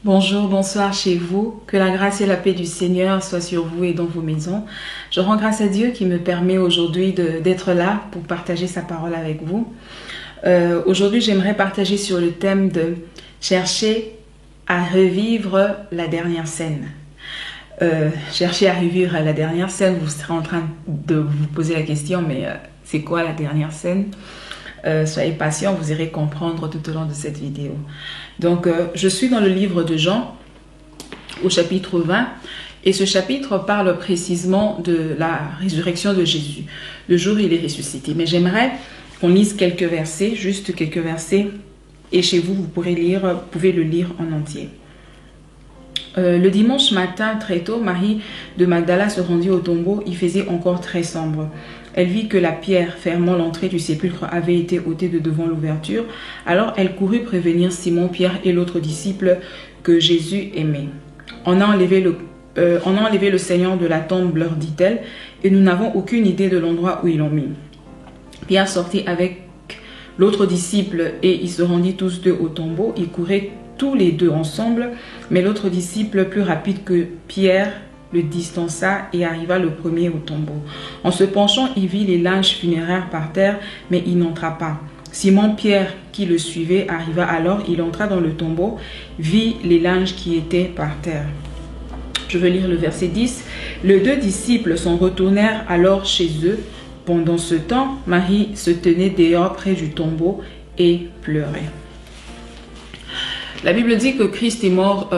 Bonjour, bonsoir chez vous. Que la grâce et la paix du Seigneur soient sur vous et dans vos maisons. Je rends grâce à Dieu qui me permet aujourd'hui d'être là pour partager sa parole avec vous. Aujourd'hui, j'aimerais partager sur le thème de chercher à revivre la dernière scène. Chercher à revivre la dernière scène, vous serez en train de vous poser la question, mais c'est quoi la dernière scène? Soyez patient, vous irez comprendre tout au long de cette vidéo. Donc, je suis dans le livre de Jean, au chapitre 20, et ce chapitre parle précisément de la résurrection de Jésus, le jour où il est ressuscité. Mais j'aimerais qu'on lise quelques versets, juste quelques versets, et chez vous, vous pouvez le lire en entier. Le dimanche matin, très tôt, Marie de Magdala se rendit au tombeau. Il faisait encore très sombre. Elle vit que la pierre fermant l'entrée du sépulcre avait été ôtée de devant l'ouverture. Alors elle courut prévenir Simon, Pierre et l'autre disciple que Jésus aimait. On a enlevé le Seigneur de la tombe, leur dit-elle, et nous n'avons aucune idée de l'endroit où ils l'ont mis. Pierre sortit avec l'autre disciple et ils se rendit tous deux au tombeau. Ils couraient tous les deux ensemble, mais l'autre disciple, plus rapide que Pierre, le distança et arriva le premier au tombeau. En se penchant, il vit les linges funéraires par terre, mais il n'entra pas. Simon Pierre, qui le suivait, arriva alors, il entra dans le tombeau, vit les linges qui étaient par terre. Je veux lire le verset 10. Les deux disciples s'en retournèrent alors chez eux. Pendant ce temps, Marie se tenait dehors près du tombeau et pleurait. La Bible dit que Christ est mort,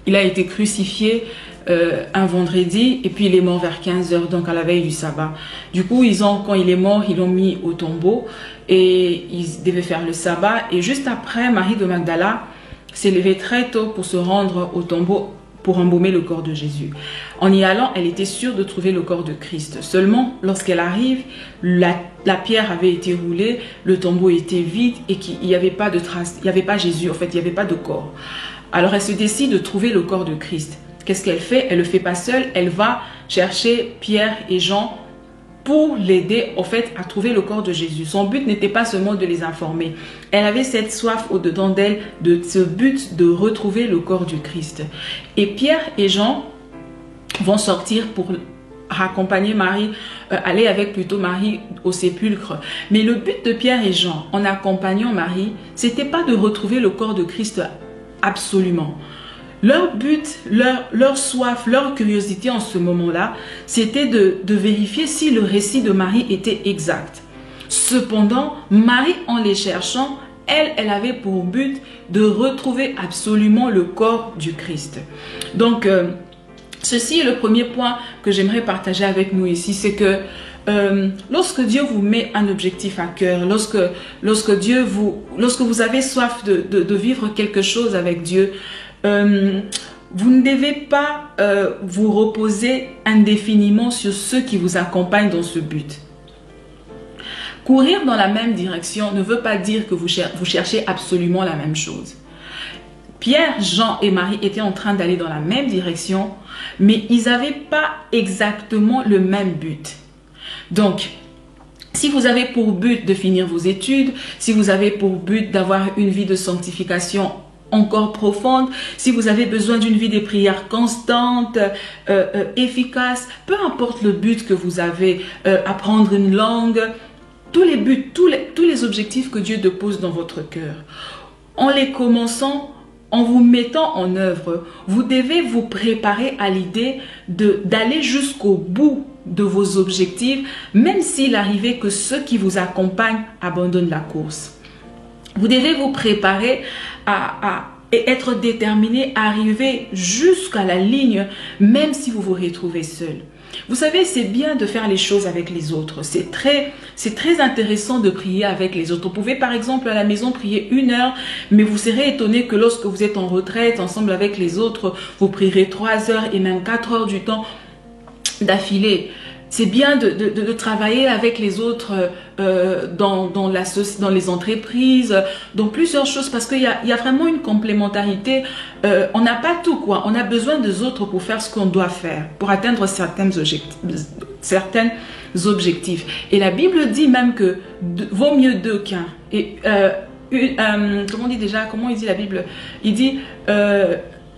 il a été crucifié un vendredi et puis il est mort vers 15 h, donc à la veille du sabbat. Du coup, quand il est mort, ils l'ont mis au tombeau et ils devaient faire le sabbat. Et juste après, Marie de Magdala s'est levée très tôt pour se rendre au tombeau pour embaumer le corps de Jésus. En y allant, elle était sûre de trouver le corps de Christ. Seulement, lorsqu'elle arrive, la pierre avait été roulée, le tombeau était vide et qu'il n'y avait pas de trace, il n'y avait pas Jésus, en fait, il n'y avait pas de corps. Alors, elle se décide de trouver le corps de Christ. Qu'est-ce qu'elle fait? Elle ne le fait pas seule, elle va chercher Pierre et Jean pour l'aider en fait à trouver le corps de Jésus. Son but n'était pas seulement de les informer. Elle avait cette soif au-dedans d'elle, de ce but de retrouver le corps du Christ. Et Pierre et Jean vont sortir pour accompagner Marie, aller avec plutôt Marie au sépulcre. Mais le but de Pierre et Jean en accompagnant Marie, c'était pas de retrouver le corps de Christ absolument. Leur but, leur soif, leur curiosité en ce moment-là, c'était de vérifier si le récit de Marie était exact. Cependant, Marie, en les cherchant, elle avait pour but de retrouver absolument le corps du Christ. Donc, ceci est le premier point que j'aimerais partager avec nous ici, c'est que lorsque Dieu vous met un objectif à cœur, lorsque vous avez soif de vivre quelque chose avec Dieu, vous ne devez pas vous reposer indéfiniment sur ceux qui vous accompagnent dans ce but. Courir dans la même direction ne veut pas dire que vous cherchez absolument la même chose. Pierre, Jean et Marie étaient en train d'aller dans la même direction, mais ils n'avaient pas exactement le même but. Donc, si vous avez pour but de finir vos études, si vous avez pour but d'avoir une vie de sanctification encore profonde, si vous avez besoin d'une vie de prière constante, efficace, peu importe le but que vous avez, apprendre une langue, tous les buts, tous les objectifs que Dieu dépose dans votre cœur, en les commençant, en vous mettant en œuvre, vous devez vous préparer à l'idée d'aller jusqu'au bout de vos objectifs, même s'il arrivait que ceux qui vous accompagnent abandonnent la course. Vous devez vous préparer et être déterminé à arriver jusqu'à la ligne, même si vous vous retrouvez seul. Vous savez, c'est bien de faire les choses avec les autres. C'est très intéressant de prier avec les autres. Vous pouvez par exemple à la maison prier 1 heure, mais vous serez étonné que lorsque vous êtes en retraite ensemble avec les autres, vous prierez 3 heures et même 4 heures du temps d'affilée. C'est bien de travailler avec les autres dans les entreprises, dans plusieurs choses, parce qu'il y a vraiment une complémentarité. On n'a pas tout, quoi. On a besoin des autres pour faire ce qu'on doit faire, pour atteindre certains objectifs. Et la Bible dit même que vaut mieux 2 qu'un. Et comment on dit déjà, comment il dit la Bible? Il dit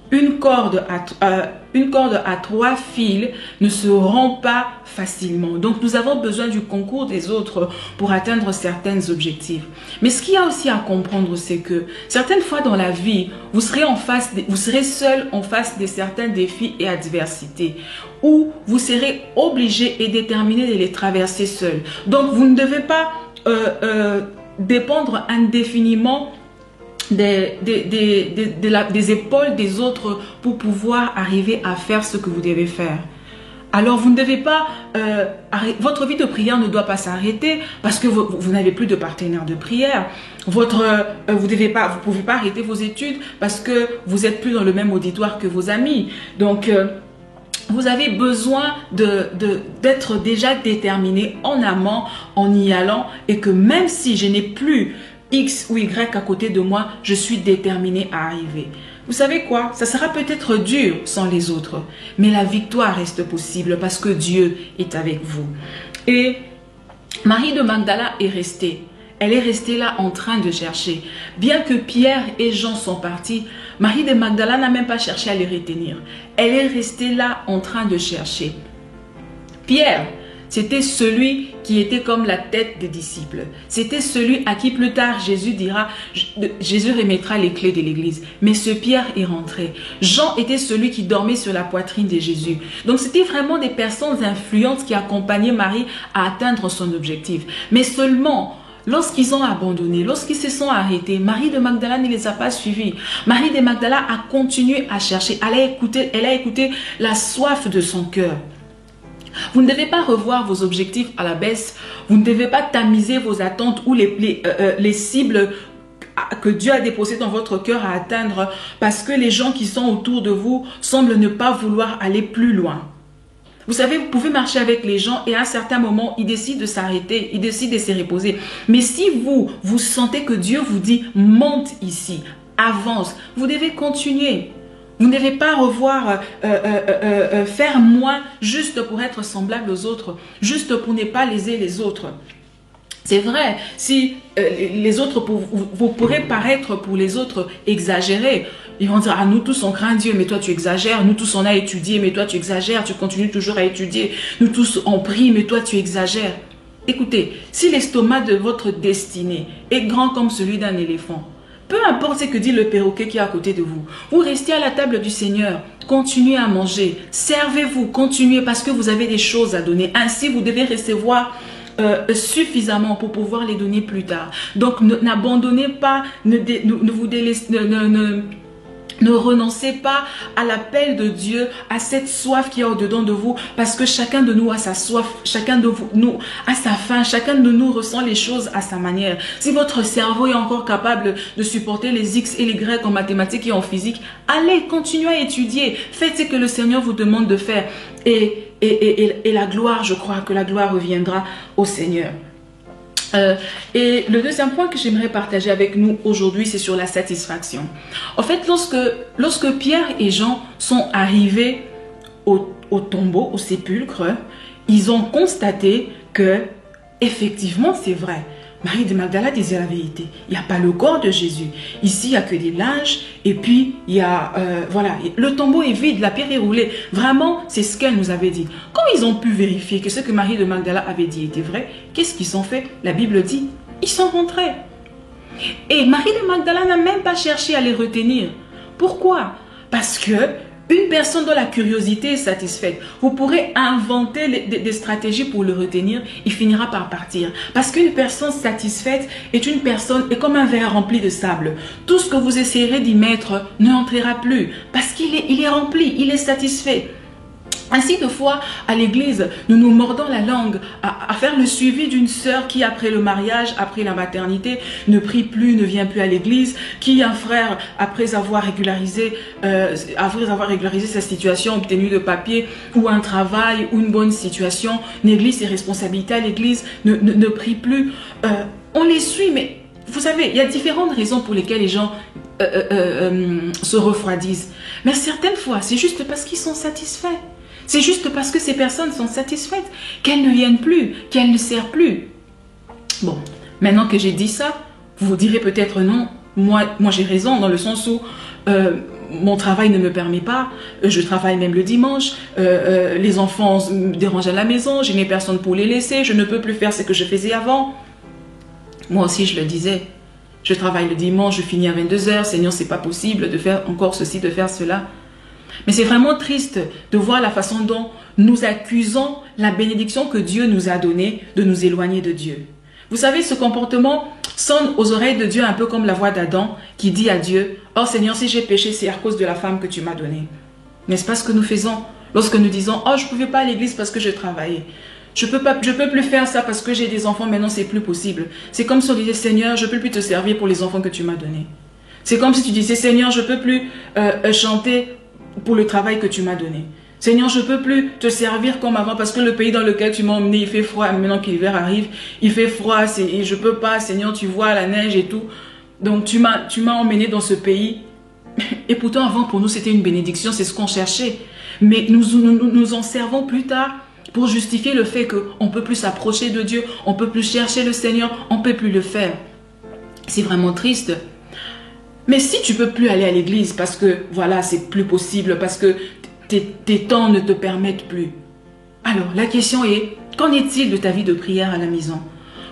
une corde à 3 fils ne se rompt pas facilement. Donc, nous avons besoin du concours des autres pour atteindre certains objectifs. Mais ce qu'il y a aussi à comprendre, c'est que certaines fois dans la vie, vous serez seul en face de certains défis et adversités, où vous serez obligé et déterminé de les traverser seul. Donc, vous ne devez pas dépendre indéfiniment des épaules des autres pour pouvoir arriver à faire ce que vous devez faire. Alors vous ne devez pas, votre vie de prière ne doit pas s'arrêter parce que vous n'avez plus de partenaire de prière. Vous pouvez pas arrêter vos études parce que vous n'êtes plus dans le même auditoire que vos amis. Donc vous avez besoin d'être déjà déterminé en amont, en y allant, et que même si je n'ai plus X ou Y à côté de moi, je suis déterminé à arriver. Vous savez quoi? Ça sera peut-être dur sans les autres, mais la victoire reste possible parce que Dieu est avec vous. Et Marie de Magdala est restée. Elle est restée là en train de chercher. Bien que Pierre et Jean sont partis, Marie de Magdala n'a même pas cherché à les retenir. Elle est restée là en train de chercher. Pierre, c'était celui qui était comme la tête des disciples. C'était celui à qui plus tard Jésus dira, Jésus remettra les clés de l'église. Mais ce Pierre est rentré. Jean était celui qui dormait sur la poitrine de Jésus. Donc c'était vraiment des personnes influentes qui accompagnaient Marie à atteindre son objectif. Mais seulement lorsqu'ils ont abandonné, lorsqu'ils se sont arrêtés, Marie de Magdala ne les a pas suivis. Marie de Magdala a continué à chercher. Elle a écouté la soif de son cœur. Vous ne devez pas revoir vos objectifs à la baisse. Vous ne devez pas tamiser vos attentes ou les cibles que Dieu a déposées dans votre cœur à atteindre parce que les gens qui sont autour de vous semblent ne pas vouloir aller plus loin. Vous savez, vous pouvez marcher avec les gens et à un certain moment, ils décident de s'arrêter, ils décident de se reposer. Mais si vous sentez que Dieu vous dit « monte ici, avance », vous devez continuer. Vous ne devez pas faire moins juste pour être semblable aux autres, juste pour ne pas léser les autres. C'est vrai, si les autres, vous pourrez paraître pour les autres exagérés. Ils vont dire, ah, nous tous on craint Dieu, mais toi tu exagères. Nous tous on a étudié, mais toi tu exagères. Tu continues toujours à étudier. Nous tous on prie, mais toi tu exagères. Écoutez, si l'estomac de votre destinée est grand comme celui d'un éléphant, peu importe ce que dit le perroquet qui est à côté de vous, vous restez à la table du Seigneur, continuez à manger, servez-vous, continuez parce que vous avez des choses à donner. Ainsi, vous devez recevoir suffisamment pour pouvoir les donner plus tard. Donc, n'abandonnez pas, ne renoncez pas à l'appel de Dieu, à cette soif qui est au-dedans de vous, parce que chacun de nous a sa soif, chacun de nous a sa faim, chacun de nous ressent les choses à sa manière. Si votre cerveau est encore capable de supporter les X et les Y en mathématiques et en physique, allez, continuez à étudier, faites ce que le Seigneur vous demande de faire. Et la gloire, je crois que la gloire reviendra au Seigneur. Et le deuxième point que j'aimerais partager avec nous aujourd'hui, c'est sur la satisfaction. En fait, lorsque Pierre et Jean sont arrivés au tombeau, au sépulcre, ils ont constaté que, effectivement, c'est vrai. Marie de Magdala disait la vérité. Il n'y a pas le corps de Jésus. Ici, il n'y a que des linges. Et puis, il y a, voilà, le tombeau est vide, la pierre est roulée. Vraiment, c'est ce qu'elle nous avait dit. Quand ils ont pu vérifier que ce que Marie de Magdala avait dit était vrai, qu'est-ce qu'ils ont fait? La Bible dit, ils sont rentrés. Et Marie de Magdala n'a même pas cherché à les retenir. Pourquoi? Parce que une personne dont la curiosité est satisfaite, vous pourrez inventer des stratégies pour le retenir, il finira par partir. Parce qu'une personne satisfaite est comme un verre rempli de sable. Tout ce que vous essayerez d'y mettre ne entrera plus parce qu'il est rempli, il est satisfait. Ainsi, de fois, à l'église, nous nous mordons la langue à faire le suivi d'une sœur qui, après le mariage, après la maternité, ne prie plus, ne vient plus à l'église, qui, un frère, après avoir régularisé sa situation, obtenu de papier, ou un travail, ou une bonne situation, néglige ses responsabilités à l'église, ne prie plus. On les suit, mais vous savez, il y a différentes raisons pour lesquelles les gens se refroidissent. Mais certaines fois, c'est juste parce qu'ils sont satisfaits. C'est juste parce que ces personnes sont satisfaites qu'elles ne viennent plus, qu'elles ne servent plus. Bon, maintenant que j'ai dit ça, vous vous direz peut-être non, moi j'ai raison dans le sens où mon travail ne me permet pas, je travaille même le dimanche, les enfants me dérangent à la maison, je n'ai personne pour les laisser, je ne peux plus faire ce que je faisais avant. Moi aussi, je le disais. Je travaille le dimanche, je finis à 22h. Seigneur, c'est pas possible de faire encore ceci, de faire cela. Mais c'est vraiment triste de voir la façon dont nous accusons la bénédiction que Dieu nous a donnée de nous éloigner de Dieu. Vous savez, ce comportement sonne aux oreilles de Dieu un peu comme la voix d'Adam qui dit à Dieu, « Oh Seigneur, si j'ai péché, c'est à cause de la femme que tu m'as donnée. » N'est-ce pas ce que nous faisons lorsque nous disons, « Oh, je ne pouvais pas à l'église parce que je travaillais. Je peux plus faire ça parce que j'ai des enfants, maintenant c'est plus possible. » C'est comme si on disait, « Seigneur, je ne peux plus te servir pour les enfants que tu m'as donnés. » C'est comme si tu disais, « Seigneur, je ne peux plus chanter pour le travail que tu m'as donné. Seigneur, je ne peux plus te servir comme avant parce que le pays dans lequel tu m'as emmené, il fait froid. Maintenant que l'hiver arrive, il fait froid et je ne peux pas. Seigneur, tu vois la neige et tout. Donc, tu m'as emmené dans ce pays. Et pourtant, avant, pour nous, c'était une bénédiction. C'est ce qu'on cherchait. Mais nous en servons plus tard pour justifier le fait qu'on ne peut plus s'approcher de Dieu. On ne peut plus chercher le Seigneur. On ne peut plus le faire. C'est vraiment triste. Mais si tu ne peux plus aller à l'église parce que, voilà, c'est plus possible, parce que tes temps ne te permettent plus. Alors, la question est, qu'en est-il de ta vie de prière à la maison?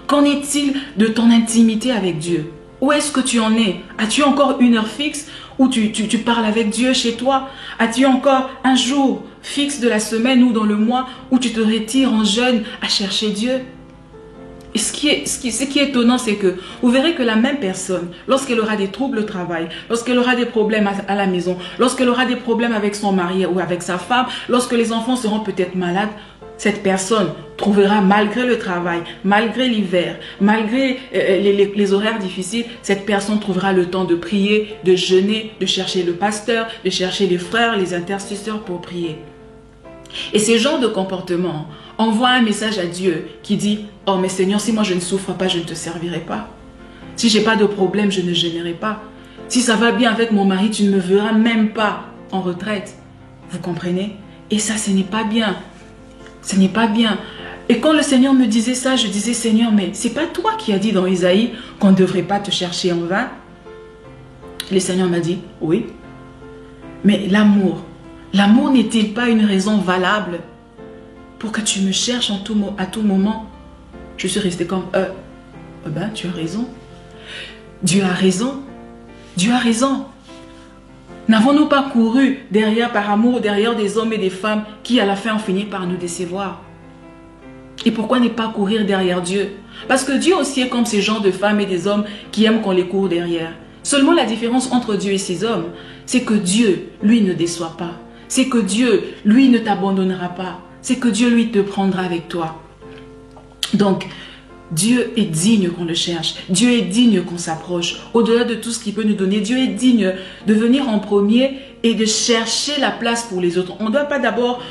Qu'en est-il de ton intimité avec Dieu? Où est-ce que tu en es? As-tu encore une heure fixe où tu parles avec Dieu chez toi? As-tu encore un jour fixe de la semaine ou dans le mois où tu te retires en jeûne à chercher Dieu? Et ce qui est étonnant, c'est que vous verrez que la même personne, lorsqu'elle aura des troubles au travail, lorsqu'elle aura des problèmes à la maison, lorsqu'elle aura des problèmes avec son mari ou avec sa femme, lorsque les enfants seront peut-être malades, cette personne trouvera, malgré le travail, malgré l'hiver, malgré les horaires difficiles, cette personne trouvera le temps de prier, de jeûner, de chercher le pasteur, de chercher les frères, les intercesseurs pour prier. Et ce genre de comportement envoie un message à Dieu qui dit « Oh mais Seigneur, si moi je ne souffre pas, je ne te servirai pas. Si je n'ai pas de problème, je ne gênerai pas. Si ça va bien avec mon mari, tu ne me verras même pas en retraite. » Vous comprenez? Et ça, ce n'est pas bien. Ce n'est pas bien. Et quand le Seigneur me disait ça, je disais « Seigneur, mais c'est pas toi qui as dit dans Isaïe qu'on ne devrait pas te chercher en vain? » Le Seigneur m'a dit « Oui. Mais l'amour n'est-il pas une raison valable pour que tu me cherches à tout moment? » Je suis restée comme, ben, tu as raison. Dieu a raison. Dieu a raison. N'avons-nous pas couru par amour derrière des hommes et des femmes qui à la fin ont fini par nous décevoir? Et pourquoi ne pas courir derrière Dieu? Parce que Dieu aussi est comme ces gens de femmes et des hommes qui aiment qu'on les court derrière. Seulement la différence entre Dieu et ces hommes, c'est que Dieu, lui, ne déçoit pas. C'est que Dieu, lui, ne t'abandonnera pas. C'est que Dieu, lui, te prendra avec toi. Donc, Dieu est digne qu'on le cherche. Dieu est digne qu'on s'approche. Au-delà de tout ce qu'il peut nous donner, Dieu est digne de venir en premier et de chercher la place pour les autres. On ne doit pas d'abord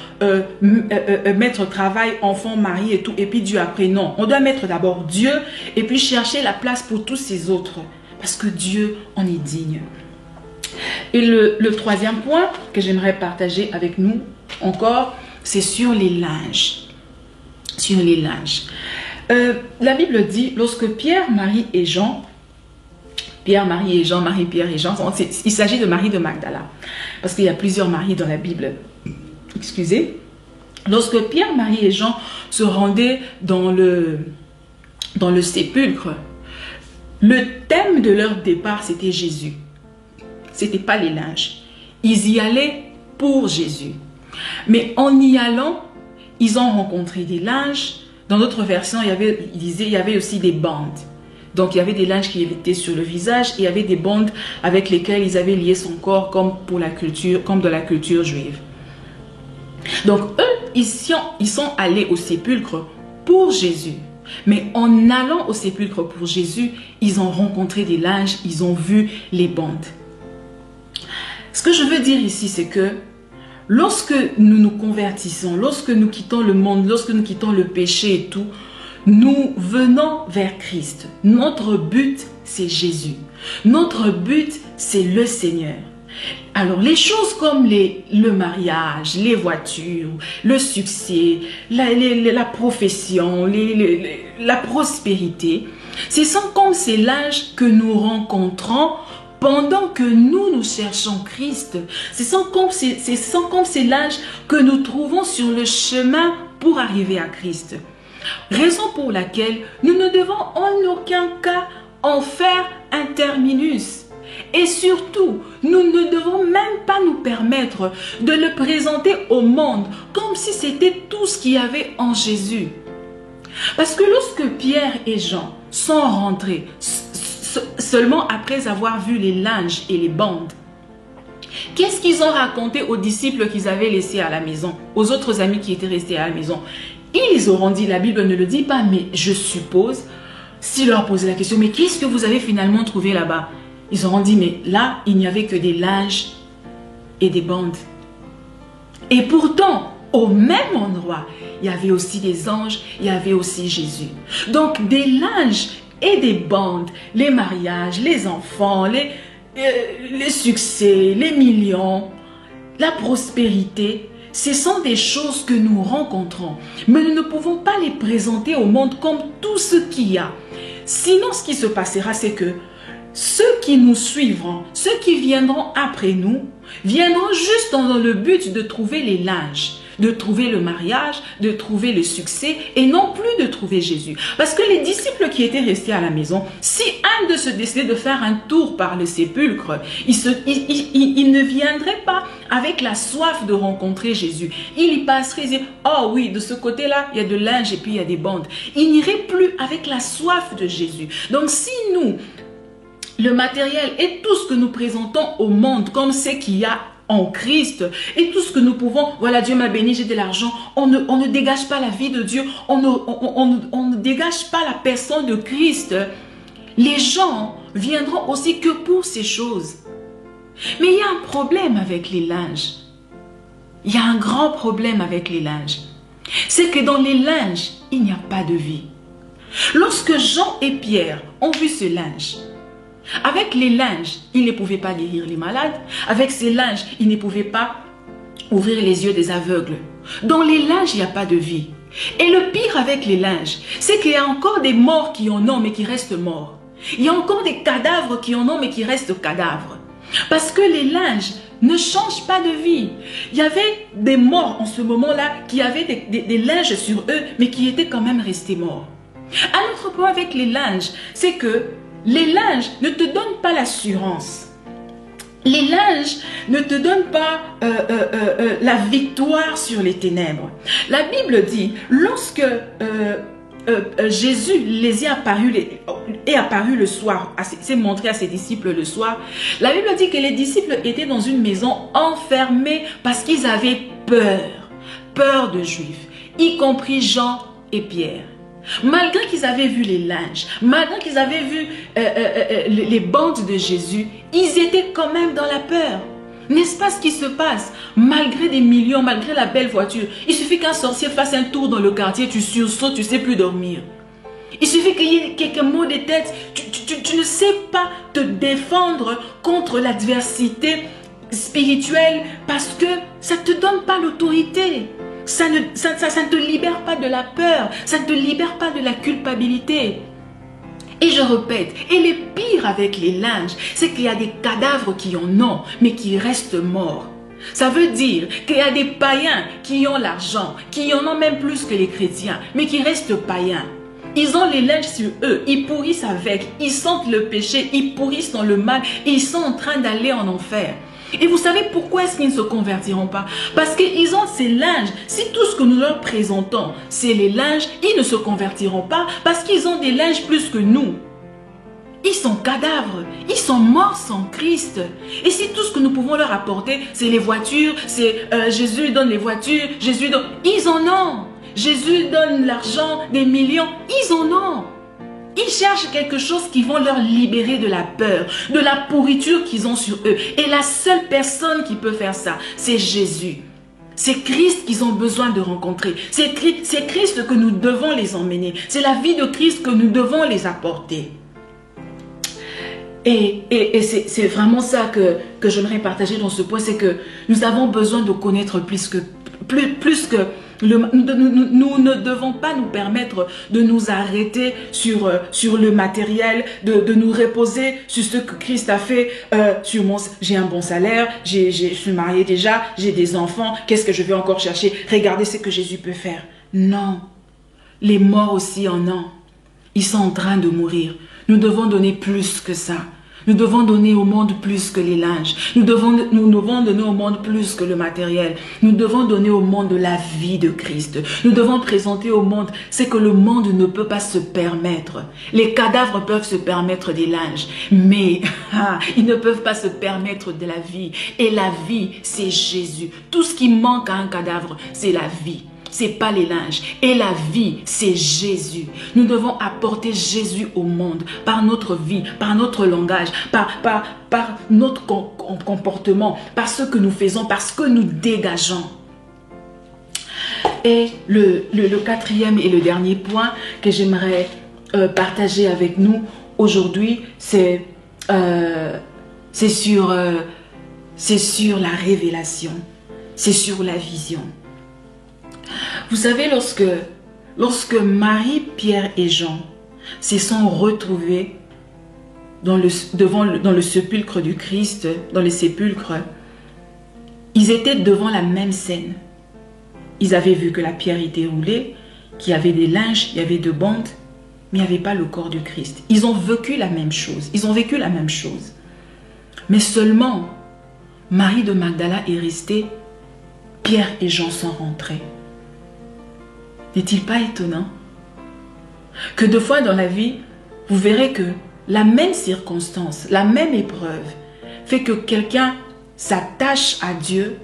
mettre travail, enfant, mari et tout, et puis Dieu après. Non, on doit mettre d'abord Dieu et puis chercher la place pour tous ces autres. Parce que Dieu en est digne. Et le troisième point que j'aimerais partager avec nous encore, c'est sur les linges. Sur les linges. La Bible dit, lorsque Pierre, Marie et Jean, Marie, Pierre et Jean, il s'agit de Marie de Magdala, parce qu'il y a plusieurs Maries dans la Bible. Excusez. Lorsque Pierre, Marie et Jean se rendaient dans le sépulcre, le thème de leur départ, c'était Jésus. Ce n'était pas les linges. Ils y allaient pour Jésus. Mais en y allant, ils ont rencontré des linges. Dans d'autres versions, il y avait aussi des bandes. Donc, il y avait des linges qui étaient sur le visage et il y avait des bandes avec lesquelles ils avaient lié son corps comme de la culture juive. Donc, eux, ils sont allés au sépulcre pour Jésus. Mais en allant au sépulcre pour Jésus, ils ont rencontré des linges, ils ont vu les bandes. Ce que je veux dire ici, c'est que lorsque nous nous convertissons, lorsque nous quittons le monde, lorsque nous quittons le péché et tout, nous venons vers Christ. Notre but, c'est Jésus. Notre but, c'est le Seigneur. Alors, les choses comme le mariage, les voitures, le succès, la profession, la prospérité, ce sont comme ces linges que nous rencontrons pendant que nous cherchons Christ, c'est sans compte ces linges que nous trouvons sur le chemin pour arriver à Christ. Raison pour laquelle nous ne devons en aucun cas en faire un terminus. Et surtout, nous ne devons même pas nous permettre de le présenter au monde comme si c'était tout ce qu'il y avait en Jésus. Parce que lorsque Pierre et Jean sont rentrés seulement après avoir vu les linges et les bandes, qu'est-ce qu'ils ont raconté aux disciples qu'ils avaient laissés à la maison, aux autres amis qui étaient restés à la maison? Ils auront dit, la Bible ne le dit pas, mais je suppose, s'ils leur posaient la question, mais qu'est-ce que vous avez finalement trouvé là-bas? Ils auront dit, mais là, il n'y avait que des linges et des bandes. Et pourtant, au même endroit, il y avait aussi des anges, il y avait aussi Jésus. Donc, des linges et des bandes, les mariages, les enfants, les succès, les millions, la prospérité, ce sont des choses que nous rencontrons. Mais nous ne pouvons pas les présenter au monde comme tout ce qu'il y a. Sinon, ce qui se passera, c'est que ceux qui nous suivront, ceux qui viendront après nous, viendront juste dans le but de trouver les linges, de trouver le mariage, de trouver le succès et non plus de trouver Jésus. Parce que les disciples qui étaient restés à la maison, si un de se décidait de faire un tour par le sépulcre, il ne viendrait pas avec la soif de rencontrer Jésus. Il y passerait, il dirait, oh oui, de ce côté-là, il y a de linge et puis il y a des bandes. Il n'irait plus avec la soif de Jésus. Donc si nous, le matériel et tout ce que nous présentons au monde comme ce qu'il y a en Christ et tout ce que nous pouvons, voilà, Dieu m'a béni, j'ai de l'argent, on ne dégage pas la vie de Dieu, on ne dégage pas la personne de Christ. Les gens viendront aussi que pour ces choses. Mais il y a un problème avec les linges. Il y a un grand problème avec les linges. C'est que dans les linges, il n'y a pas de vie. Lorsque Jean et Pierre ont vu ce linge, avec les linges, ils ne pouvaient pas guérir les malades. Avec ces linges, ils ne pouvaient pas ouvrir les yeux des aveugles. Dans les linges, il n'y a pas de vie. Et le pire avec les linges, c'est qu'il y a encore des morts qui en ont mais qui restent morts. Il y a encore des cadavres qui en ont mais qui restent cadavres. Parce que les linges ne changent pas de vie. Il y avait des morts en ce moment-là qui avaient des linges sur eux mais qui étaient quand même restés morts. Un autre point avec les linges, c'est que les linges ne te donnent pas l'assurance. Les linges ne te donnent pas la victoire sur les ténèbres. La Bible dit, lorsque Jésus les est apparu le soir, s'est montré à ses disciples le soir, la Bible dit que les disciples étaient dans une maison enfermés parce qu'ils avaient peur de Juifs, y compris Jean et Pierre. Malgré qu'ils avaient vu les linges, malgré qu'ils avaient vu les bandes de Jésus, ils étaient quand même dans la peur. N'est-ce pas ce qui se passe? Malgré des millions, malgré la belle voiture, il suffit qu'un sorcier fasse un tour dans le quartier, tu sursautes, tu ne sais plus dormir. Il suffit qu'il y ait quelques maux de tête, tu ne sais pas te défendre contre l'adversité spirituelle parce que ça ne te donne pas l'autorité. Ça ne te libère pas de la peur, ça ne te libère pas de la culpabilité. Et je répète, et le pire avec les linges, c'est qu'il y a des cadavres qui en ont, mais qui restent morts. Ça veut dire qu'il y a des païens qui ont l'argent, qui en ont même plus que les chrétiens, mais qui restent païens. Ils ont les linges sur eux, ils pourrissent avec, ils sentent le péché, ils pourrissent dans le mal, et ils sont en train d'aller en enfer. Et vous savez pourquoi est-ce qu'ils ne se convertiront pas? Parce qu'ils ont ces linges. Si tout ce que nous leur présentons, c'est les linges, ils ne se convertiront pas parce qu'ils ont des linges plus que nous. Ils sont cadavres, ils sont morts sans Christ. Et si tout ce que nous pouvons leur apporter, c'est les voitures, c'est Jésus donne les voitures, Jésus donne... Ils en ont. Jésus donne l'argent, des millions, ils en ont. Ils cherchent quelque chose qui va leur libérer de la peur, de la pourriture qu'ils ont sur eux. Et la seule personne qui peut faire ça, c'est Jésus. C'est Christ qu'ils ont besoin de rencontrer. C'est Christ que nous devons les emmener. C'est la vie de Christ que nous devons les apporter. Et c'est vraiment ça que j'aimerais partager dans ce point, c'est que nous avons besoin de connaître plus que Nous ne devons pas nous permettre de nous arrêter sur le matériel, de nous reposer sur ce que Christ a fait. J'ai un bon salaire, je suis mariée déjà, j'ai des enfants, qu'est-ce que je vais encore chercher? Regardez ce que Jésus peut faire. Non, les morts aussi en ont. Ils sont en train de mourir. Nous devons donner plus que ça. Nous devons donner au monde plus que les linges. Nous devons donner au monde plus que le matériel. Nous devons donner au monde la vie de Christ. Nous devons présenter au monde ce que le monde ne peut pas se permettre. Les cadavres peuvent se permettre des linges, mais ils ne peuvent pas se permettre de la vie. Et la vie, c'est Jésus. Tout ce qui manque à un cadavre, c'est la vie. C'est pas les linges. Et la vie, c'est Jésus. Nous devons apporter Jésus au monde par notre vie, par notre langage, par notre comportement, par ce que nous faisons, par ce que nous dégageons. Et le quatrième et le dernier point que j'aimerais partager avec nous aujourd'hui, c'est sur la révélation, c'est sur la vision. Vous savez, lorsque Marie, Pierre et Jean se sont retrouvés dans le sépulcre du Christ, dans le sépulcre, ils étaient devant la même scène. Ils avaient vu que la pierre était roulée, qu'il y avait des linges, il y avait des bandes, mais il n'y avait pas le corps du Christ. Ils ont vécu la même chose. Ils ont vécu la même chose. Mais seulement, Marie de Magdala est restée, Pierre et Jean sont rentrés. N'est-il pas étonnant que deux fois dans la vie, vous verrez que la même circonstance, la même épreuve fait que quelqu'un s'attache à Dieu,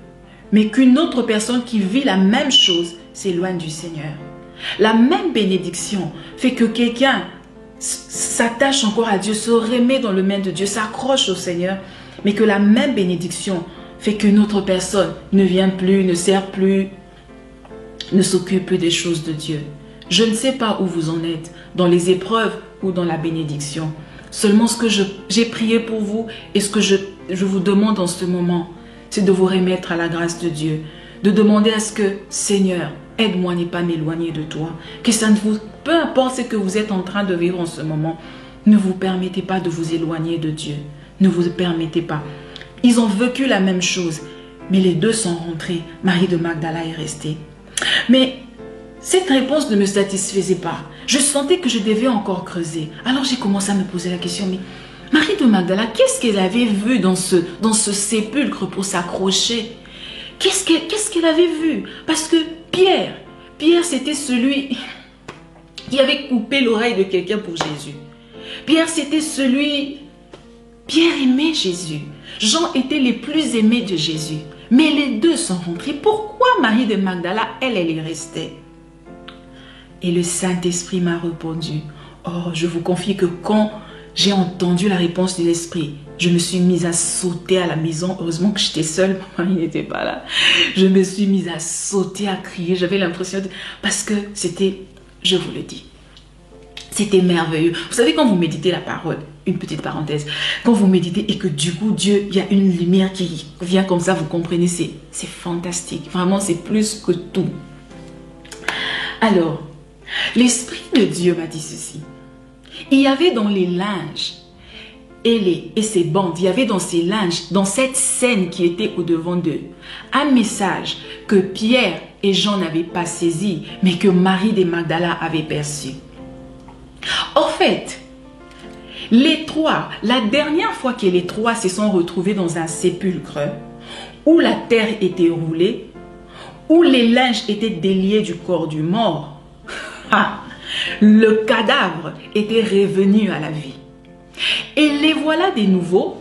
mais qu'une autre personne qui vit la même chose s'éloigne du Seigneur. La même bénédiction fait que quelqu'un s'attache encore à Dieu, se remet dans le main de Dieu, s'accroche au Seigneur, mais que la même bénédiction fait qu'une autre personne ne vient plus, ne sert plus, ne s'occupe plus des choses de Dieu. Je ne sais pas où vous en êtes, dans les épreuves ou dans la bénédiction. Seulement ce que j'ai prié pour vous et ce que je vous demande en ce moment, c'est de vous remettre à la grâce de Dieu, de demander à ce que, Seigneur, aide-moi à ne pas m'éloigner de toi, que ça ne vous, peu importe ce que vous êtes en train de vivre en ce moment, ne vous permettez pas de vous éloigner de Dieu, ne vous permettez pas. Ils ont vécu la même chose, mais les deux sont rentrés, Marie de Magdala est restée. Mais cette réponse ne me satisfaisait pas. Je sentais que je devais encore creuser. Alors j'ai commencé à me poser la question, mais Marie de Magdala, qu'est-ce qu'elle avait vu dans ce sépulcre pour s'accrocher? Qu'est-ce qu'elle avait vu? Parce que Pierre c'était celui qui avait coupé l'oreille de quelqu'un pour Jésus. Pierre aimait Jésus. Jean était les plus aimés de Jésus. Mais les deux sont rentrés. Pourquoi Marie de Magdala, elle est restée? Et le Saint-Esprit m'a répondu. Oh, je vous confie que quand j'ai entendu la réponse de l'Esprit, je me suis mise à sauter à la maison. Heureusement que j'étais seule, mon mari n'était pas là. Je me suis mise à sauter, à crier. J'avais l'impression de... Parce que c'était, je vous le dis, c'était merveilleux. Vous savez, quand vous méditez la parole, une petite parenthèse, quand vous méditez et que du coup, Dieu, il y a une lumière qui vient comme ça, vous comprenez, c'est fantastique. Vraiment, c'est plus que tout. Alors, l'Esprit de Dieu m'a dit ceci. Il y avait dans les linges et ces bandes, il y avait dans ces linges, dans cette scène qui était au-devant d'eux, un message que Pierre et Jean n'avaient pas saisi, mais que Marie de Magdala avait perçu. En fait, les trois, la dernière fois que les trois se sont retrouvés dans un sépulcre où la terre était roulée, où les linges étaient déliés du corps du mort, le cadavre était revenu à la vie. Et les voilà de nouveau,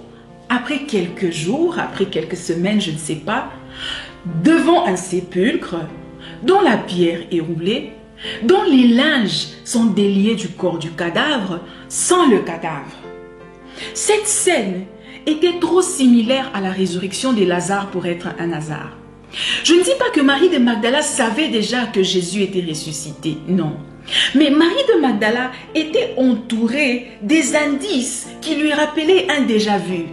après quelques jours, après quelques semaines, je ne sais pas, devant un sépulcre dont la pierre est roulée, dont les linges sont déliés du corps du cadavre, sans le cadavre. Cette scène était trop similaire à la résurrection de Lazare pour être un hasard. Je ne dis pas que Marie de Magdala savait déjà que Jésus était ressuscité, non. Mais Marie de Magdala était entourée des indices qui lui rappelaient un déjà-vu.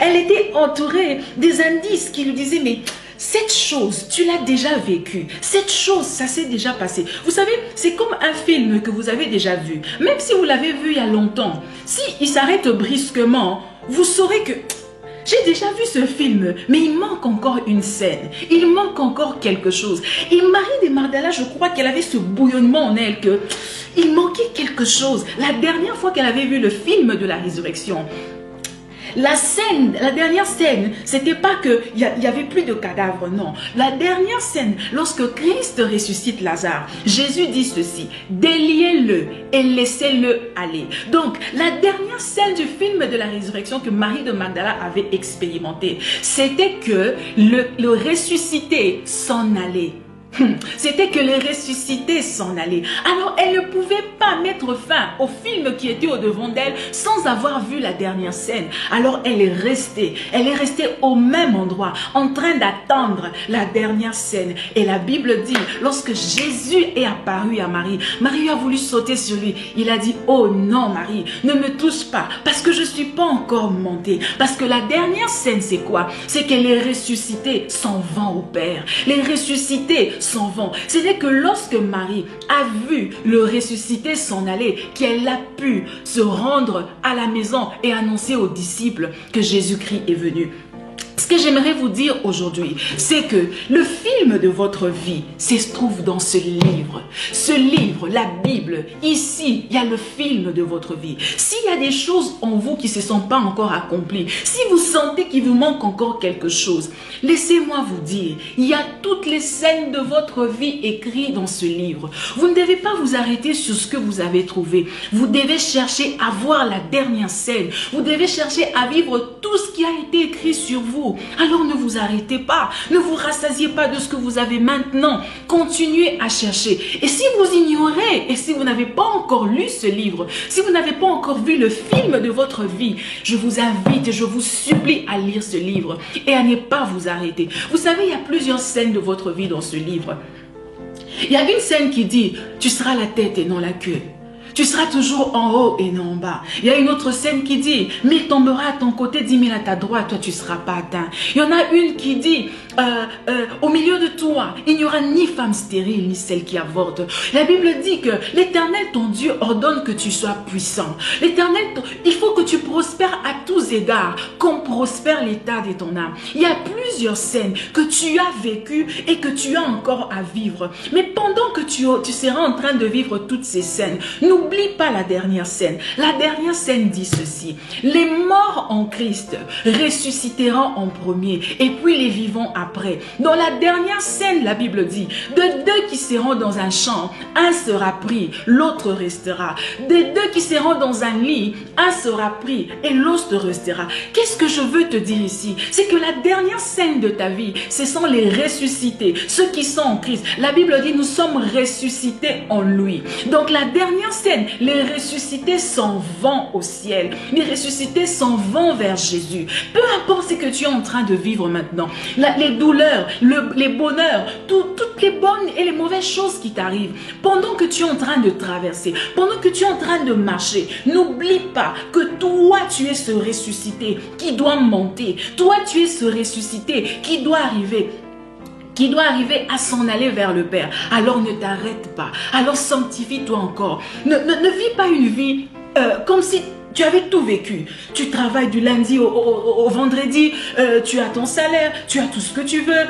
Elle était entourée des indices qui lui disaient, mais cette chose, tu l'as déjà vécue. Cette chose, ça s'est déjà passé. Vous savez, c'est comme un film que vous avez déjà vu. Même si vous l'avez vu il y a longtemps, si il s'arrête brusquement, vous saurez que j'ai déjà vu ce film, mais il manque encore une scène. Il manque encore quelque chose. Et Marie de Magdala, je crois qu'elle avait ce bouillonnement en elle que il manquait quelque chose. La dernière fois qu'elle avait vu le film de la résurrection, la dernière scène, c'était pas qu'il y avait plus de cadavres, non. La dernière scène, lorsque Christ ressuscite Lazare, Jésus dit ceci: déliez-le et laissez-le aller. Donc, la dernière scène du film de la résurrection que Marie de Magdala avait expérimenté, c'était que le ressuscité s'en allait. C'était que les ressuscités s'en allaient. Alors, elle ne pouvait pas mettre fin au film qui était au-devant d'elle sans avoir vu la dernière scène. Alors, elle est restée au même endroit, en train d'attendre la dernière scène. Et la Bible dit, lorsque Jésus est apparu à Marie, Marie a voulu sauter sur lui. Il a dit: oh non Marie, ne me touche pas, parce que je ne suis pas encore montée. Parce que la dernière scène, c'est quoi? C'est que les ressuscités s'en vont au Père. Les ressuscités s'en vont. C'est que lorsque Marie a vu le ressuscité s'en aller, qu'elle a pu se rendre à la maison et annoncer aux disciples que Jésus-Christ est venu. Ce que j'aimerais vous dire aujourd'hui, c'est que le film de votre vie se trouve dans ce livre. Ce livre, la Bible, ici, il y a le film de votre vie. S'il y a des choses en vous qui ne se sont pas encore accomplies, si vous sentez qu'il vous manque encore quelque chose, laissez-moi vous dire, il y a toutes les scènes de votre vie écrites dans ce livre. Vous ne devez pas vous arrêter sur ce que vous avez trouvé. Vous devez chercher à voir la dernière scène. Vous devez chercher à vivre tout ce qui a été écrit sur vous. Alors ne vous arrêtez pas, ne vous rassasiez pas de ce que vous avez maintenant. Continuez à chercher. Et si vous ignorez, et si vous n'avez pas encore lu ce livre, si vous n'avez pas encore vu le film de votre vie, je vous invite et je vous supplie à lire ce livre et à ne pas vous arrêter. Vous savez, il y a plusieurs scènes de votre vie dans ce livre. Il y a une scène qui dit: tu seras la tête et non la queue. Tu seras toujours en haut et non en bas. Il y a une autre scène qui dit: 1000 tombera à ton côté, 10 000 à ta droite, toi tu ne seras pas atteint. Il y en a une qui dit: au milieu de toi, il n'y aura ni femme stérile, ni celle qui avorte. La Bible dit que l'Éternel, ton Dieu, ordonne que tu sois puissant. L'Éternel, il faut que tu prospères à tous égards, comme prospère l'état de ton âme. Il y a plusieurs scènes que tu as vécues et que tu as encore à vivre. Mais pendant que tu seras en train de vivre toutes ces scènes, n'oublie pas la dernière scène. La dernière scène dit ceci: les morts en Christ ressusciteront en premier, et puis les vivants après. Dans la dernière scène, la Bible dit: de deux qui seront dans un champ, un sera pris, l'autre restera. De deux qui seront dans un lit, un sera pris et l'autre restera. Qu'est-ce que je veux te dire ici? C'est que la dernière scène de ta vie, ce sont les ressuscités, ceux qui sont en Christ. La Bible dit: nous sommes ressuscités en lui. Donc la dernière scène, les ressuscités s'en vont au ciel. Les ressuscités s'en vont vers Jésus. Peu importe ce que tu es en train de vivre maintenant, les douleurs, les bonheurs, toutes les bonnes et les mauvaises choses qui t'arrivent, pendant que tu es en train de traverser, pendant que tu es en train de marcher, n'oublie pas que toi tu es ce ressuscité qui doit monter. Toi tu es ce ressuscité qui doit arriver à s'en aller vers le Père. Alors ne t'arrête pas. Alors sanctifie-toi encore. Ne vis pas une vie comme si tu avais tout vécu. Tu travailles du lundi au vendredi, tu as ton salaire, tu as tout ce que tu veux,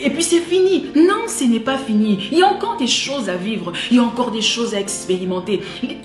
et puis c'est fini. Non, ce n'est pas fini. Il y a encore des choses à vivre, il y a encore des choses à expérimenter.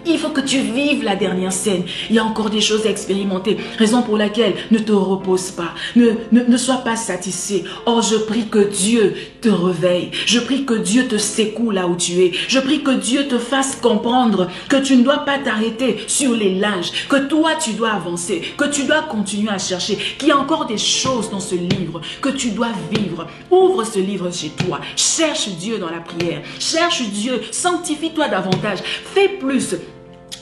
Il faut que tu vives la dernière scène. Il y a encore des choses à expérimenter. Raison pour laquelle ne te repose pas, ne sois pas satisfait. Oh, je prie que Dieu te réveille. Je prie que Dieu te secoue là où tu es. Je prie que Dieu te fasse comprendre que tu ne dois pas t'arrêter sur les linges, que toi tu dois avancer, que tu dois continuer à chercher, qu'il y a encore des choses dans ce livre que tu dois vivre. Ouvre ce livre chez toi, cherche Dieu dans la prière, cherche Dieu, sanctifie-toi davantage, fais plus.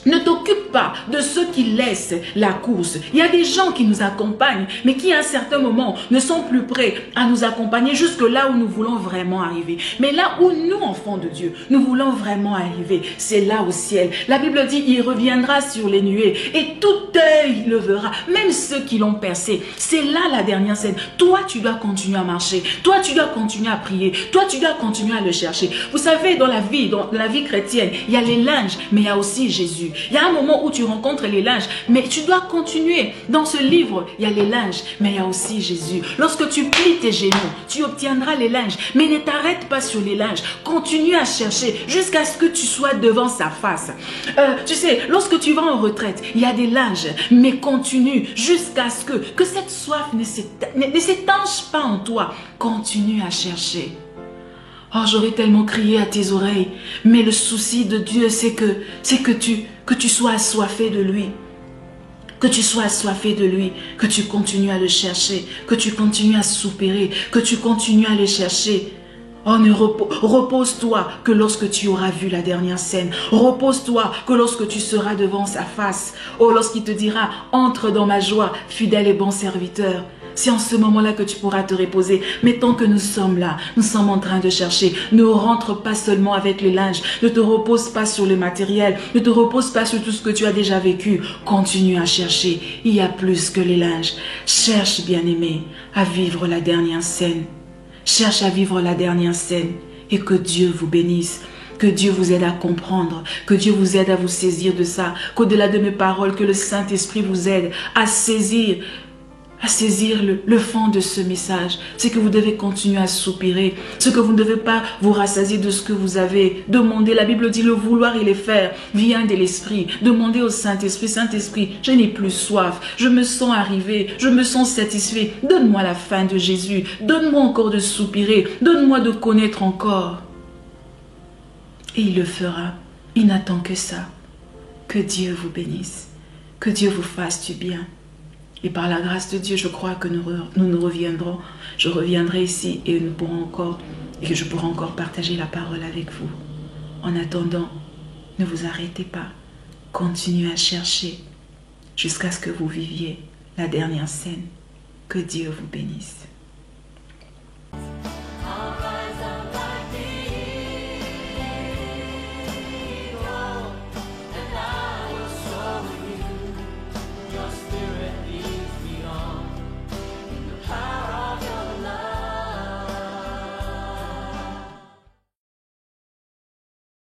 Ne t'occupe pas de ceux qui laissent la course. Il y a des gens qui nous accompagnent, mais qui à un certain moment ne sont plus prêts à nous accompagner jusque là où nous voulons vraiment arriver. Mais là où nous, enfants de Dieu, nous voulons vraiment arriver, c'est là au ciel. La Bible dit, il reviendra sur les nuées et tout œil le verra, même ceux qui l'ont percé. C'est là la dernière scène. Toi, tu dois continuer à marcher. Toi, tu dois continuer à prier. Toi, tu dois continuer à le chercher. Vous savez, dans la vie chrétienne, il y a les linges, mais il y a aussi Jésus. Il y a un moment où tu rencontres les linges, mais tu dois continuer. Dans ce livre, il y a les linges, mais il y a aussi Jésus. Lorsque tu plies tes genoux, tu obtiendras les linges, mais ne t'arrête pas sur les linges. Continue à chercher jusqu'à ce que tu sois devant sa face. Tu sais, lorsque tu vas en retraite, il y a des linges, mais continue jusqu'à ce que cette soif ne s'étanche pas en toi. Continue à chercher. Oh, j'aurais tellement crié à tes oreilles, mais le souci de Dieu, c'est que tu sois assoiffé de lui. Que tu sois assoiffé de lui, que tu continues à le chercher, que tu continues à soupirer, que tu continues à le chercher. Oh, repose-toi que lorsque tu auras vu la dernière scène. Repose-toi que lorsque tu seras devant sa face. Oh, lorsqu'il te dira, entre dans ma joie, fidèle et bon serviteur. C'est en ce moment-là que tu pourras te reposer. Mais tant que nous sommes là, nous sommes en train de chercher. Ne rentre pas seulement avec le linge. Ne te repose pas sur le matériel. Ne te repose pas sur tout ce que tu as déjà vécu. Continue à chercher. Il y a plus que les linges. Cherche, bien-aimé, à vivre la dernière scène. Cherche à vivre la dernière scène. Et que Dieu vous bénisse. Que Dieu vous aide à comprendre, que Dieu vous aide à vous saisir de ça, qu'au-delà de mes paroles, que le Saint-Esprit vous aide à saisir le fond de ce message. C'est que vous devez continuer à soupirer, ce que vous ne devez pas vous rassasier de ce que vous avez demandé. La Bible dit le vouloir et le faire vient de l'Esprit. Demandez au Saint-Esprit, Saint-Esprit, je n'ai plus soif, je me sens arrivé, je me sens satisfait. Donne-moi la faim de Jésus, donne-moi encore de soupirer, donne-moi de connaître encore. Et il le fera. Il n'attend que ça. Que Dieu vous bénisse. Que Dieu vous fasse du bien. Et par la grâce de Dieu, je crois que nous reviendrons. Je reviendrai ici et que je pourrai encore partager la parole avec vous. En attendant, ne vous arrêtez pas. Continuez à chercher jusqu'à ce que vous viviez la dernière scène. Que Dieu vous bénisse.